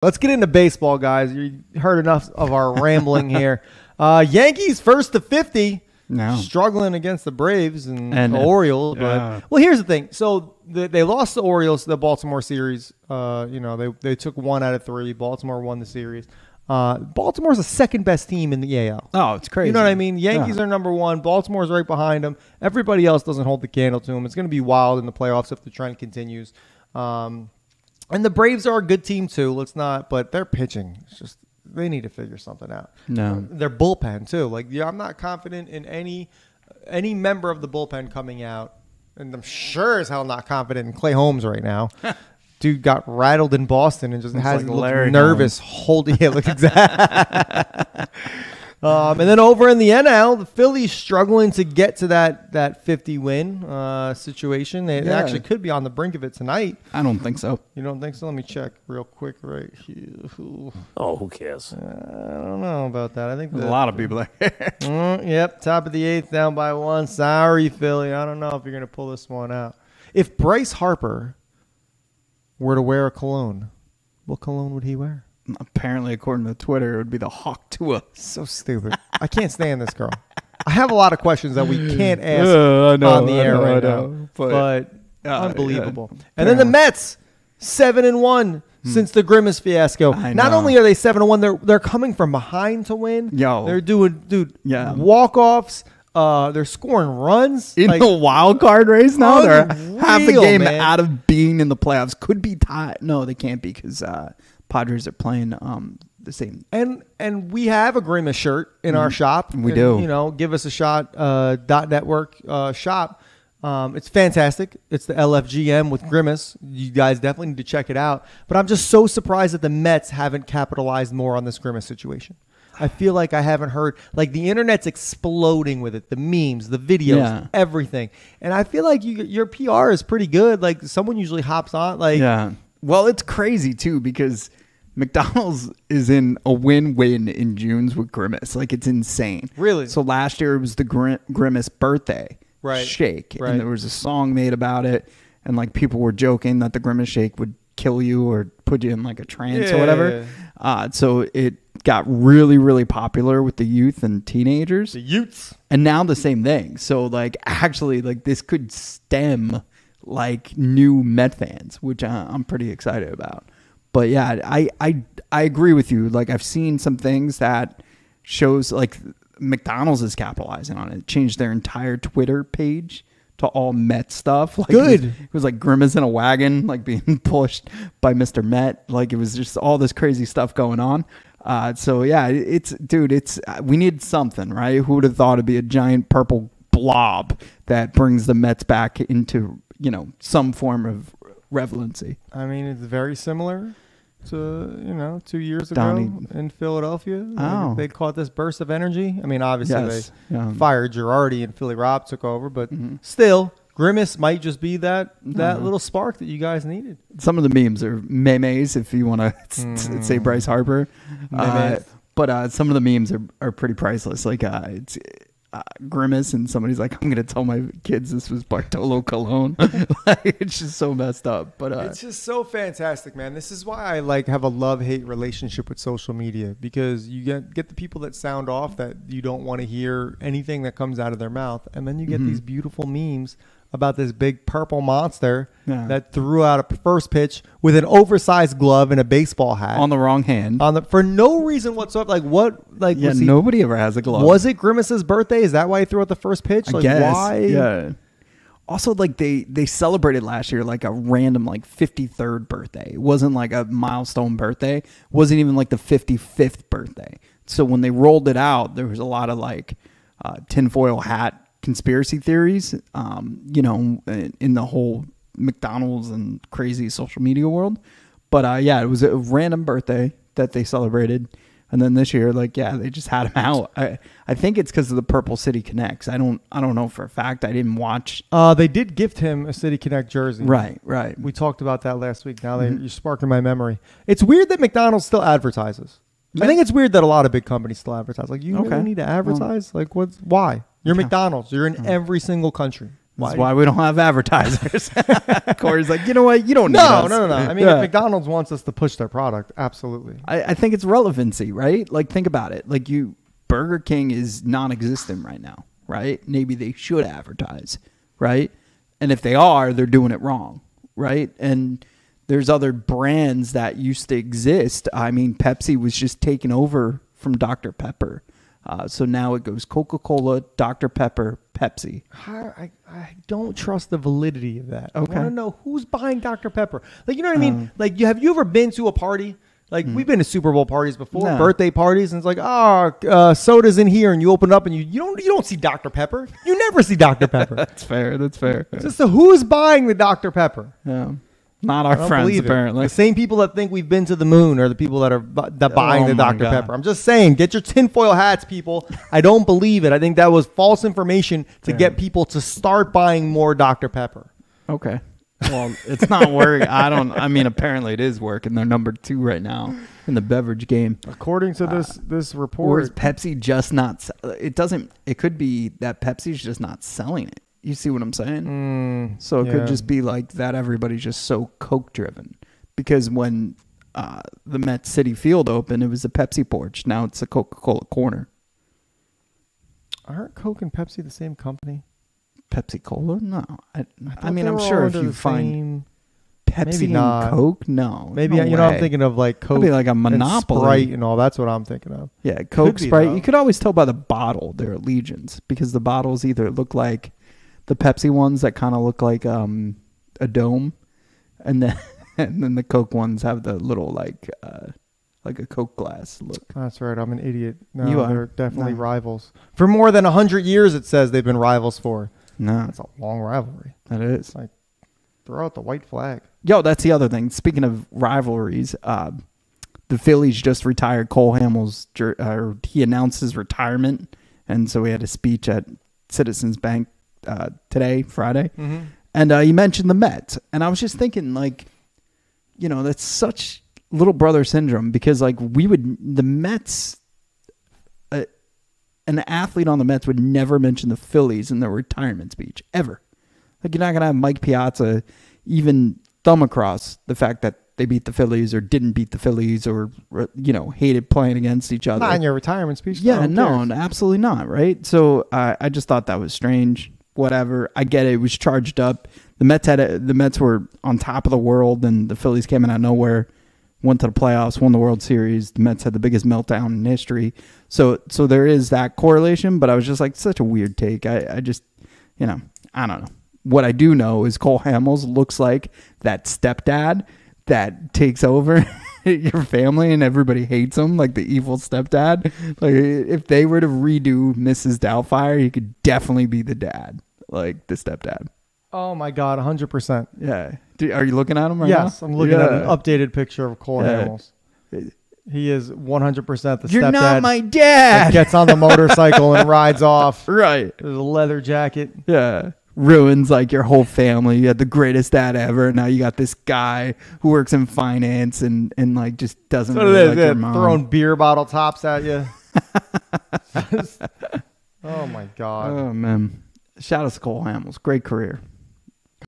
Let's get into baseball, guys. You heard enough of our rambling here. Yankees first to 50. No. Struggling against the Braves and the Orioles. But, well, here's the thing. So they lost the Orioles to the Baltimore series. They took 1 out of 3. Baltimore won the series. Baltimore's the second best team in the AL. Oh, it's crazy. You know what I mean? Yankees are number 1. Baltimore's right behind them. Everybody else doesn't hold the candle to them. It's going to be wild in the playoffs if the trend continues. And the Braves are a good team too. Let's not, but their pitching, it's just they need to figure something out. No, their bullpen too. Like, I'm not confident in any member of the bullpen coming out, and I'm sure as hell not confident in Clay Holmes right now. Dude got rattled in Boston and just has like nervous holding it. Looks exactly. And then over in the NL, the Phillies struggling to get to that 50-win situation. They actually could be on the brink of it tonight. I don't think so. You don't think so? Let me check real quick right here. Oh, who cares? I don't know about that. I think there's a lot of people there. Yep, top of the 8th, down by 1. Sorry, Philly. I don't know if you're going to pull this one out. If Bryce Harper were to wear a cologne, what cologne would he wear? Apparently, according to Twitter, it would be the Hawk Tua. So stupid. I can't stand this girl. I have a lot of questions that we can't ask on the air right now. But unbelievable. Yeah. And then the Mets, 7-1 since the Grimace fiasco. Not only are they 7-1, they're coming from behind to win. They're doing walk-offs. They're scoring runs in the wild card race now. They're half a game out of being in the playoffs. Could be tied. No, they can't be because Padres are playing the same. And we have a Grimace shirt in our shop. We do. You know, give us a shot. .network shop. It's fantastic. It's the LFGM with Grimace. You guys definitely need to check it out. But I'm just so surprised that the Mets haven't capitalized more on this Grimace situation. I feel like I haven't heard, like, the internet's exploding with it, the memes, the videos, everything. And I feel like your PR is pretty good. Like, someone usually hops on. Well, it's crazy too because McDonald's is in a win-win in June's with Grimace. Like, it's insane. Really? So last year it was the Grimace birthday shake. Right. And there was a song made about it. And like people were joking that the Grimace shake would kill you or put you in like a trance or whatever. So it got really, really popular with the youth and teenagers. The youths. And now the same thing. So like actually like this could stem like new Met fans, which I'm pretty excited about. But yeah, I agree with you. Like I've seen some things that shows like McDonald's is capitalizing on it. Changed their entire Twitter page to all Met stuff. Like good. It was like Grimace in a wagon, like being pushed by Mr. Met. Like it was just all this crazy stuff going on. So yeah, we need something, right? Who would have thought it'd be a giant purple blob that brings the Mets back into, some form of relevancy. I mean, it's very similar to, 2 years ago in Philadelphia. Oh. They caught this burst of energy. I mean, obviously they fired Girardi and Philly Rob took over, but still, Grimace might just be that little spark that you guys needed. Some of the memes are memes, if you want to say Bryce Harper. But some of the memes are pretty priceless. Like it's Grimace and somebody's like, I'm going to tell my kids this was Bartolo Colon. Like, it's just so messed up. But it's just so fantastic, man. This is why I have a love-hate relationship with social media, because you get the people that sound off that you don't want to hear anything that comes out of their mouth. And then you get these beautiful memes about this big purple monster that threw out a first pitch with an oversized glove and a baseball hat on the wrong hand for no reason whatsoever. Like what? Like nobody ever has a glove. Was it Grimace's birthday? Is that why he threw out the first pitch? I guess. Why? Yeah. Also, like they celebrated last year like a random like 53rd birthday. It wasn't like a milestone birthday. It wasn't even like the 55th birthday. So when they rolled it out, there was a lot of like tinfoil hat conspiracy theories, in the whole McDonald's and crazy social media world. But it was a random birthday that they celebrated. And then this year, they just had him out. I think it's because of the Purple City Connects. I don't know for a fact. I didn't watch. They did gift him a City Connect jersey. Right. We talked about that last week. Now you're sparking my memory. It's weird that McDonald's still advertises. I think it's weird that a lot of big companies still advertise. Like, you really need to advertise? Why? You're McDonald's. You're in every single country. That's why we don't have advertisers. Corey's like, you know what? You don't need No. us. I mean, if McDonald's wants us to push their product, absolutely. I think it's relevancy, right? Like, think about it. Like, Burger King is non-existent right now, right? Maybe they should advertise, right? And if they are, they're doing it wrong, right? And there's other brands that used to exist. I mean, Pepsi was just taken over from Dr. Pepper. So now it goes Coca-Cola, Dr. Pepper, Pepsi. I don't trust the validity of that. Okay. I want to know who's buying Dr. Pepper. Like, you know what I mean? Like, have you ever been to a party? Like, we've been to Super Bowl parties before, birthday parties, and it's like, soda's in here, and you open up, and you don't see Dr. Pepper. You never see Dr. Pepper. That's fair. Just so who's buying the Dr. Pepper? Yeah. Not our friends, apparently. The same people that think we've been to the moon are the people that are buying the Dr. Pepper. I'm just saying, get your tinfoil hats, people. I don't believe it. I think that was false information to get people to start buying more Dr. Pepper. Okay. Well, it's not working. I mean, apparently it is working. They're number 2 right now in the beverage game. According to this report. Or is Pepsi just not... It could be that Pepsi's just not selling it. You see what I'm saying? So it could just be like that everybody's just so Coke driven. Because when the Met City Field opened, it was a Pepsi porch. Now it's a Coca-Cola corner. Aren't Coke and Pepsi the same company? Pepsi Cola? No. I mean, I'm sure if you find Pepsi and not. Coke, no. Maybe, no you know, I'm thinking of like Coke. It'd be like a monopoly. And Sprite and all. That's what I'm thinking of. Yeah, Coke, Sprite. You could always tell by the bottle their allegiance because the bottles either look like the Pepsi ones that kind of look like a dome, and then the Coke ones have the little like a Coke glass look. That's right. I'm an idiot. No, You are. They're definitely rivals. For more than 100 years, it says they've been rivals for. No, That's a long rivalry. that is. Like, throw out the white flag. Yo, that's the other thing. Speaking of rivalries, the Phillies just retired Cole Hamels. He announced his retirement, and so he had a speech at Citizens Bank today, Friday. Mm-hmm. And you mentioned the Mets, and I was just thinking, like, you know, that's such little brother syndrome because, like, the Mets, an athlete on the Mets would never mention the Phillies in their retirement speech ever. Like, you're not gonna have Mike Piazza even thumb across the fact that they beat the Phillies or didn't beat the Phillies or, you know, hated playing against each other. Not in your retirement speech. Yeah, no, absolutely not. Right. So I just thought that was strange. Whatever. I get it. It was charged up. The Mets were on top of the world, and the Phillies came in out of nowhere, went to the playoffs, won the World Series. The Mets had the biggest meltdown in history. So there is that correlation, but I was just like, such a weird take. I just, you know, I don't know. What I do know is Cole Hamels looks like that stepdad that takes over your family and everybody hates him, like the evil stepdad. Like, if they were to redo Mrs. Doubtfire, he could definitely be the dad, like the stepdad. Oh my God, 100%. Yeah. Are you looking at him right now? Yes, I'm looking at an updated picture of Cole Hamels. He is 100% the stepdad. You're not my dad. Gets on the motorcycle and rides off. Right. There's a leather jacket. Yeah. Ruins like your whole family. You had the greatest dad ever. Now you got this guy who works in finance and like just doesn't really like your mom. Throwing beer bottle tops at you. Oh my God. Oh man. Shout out to Cole Hamels. Great career.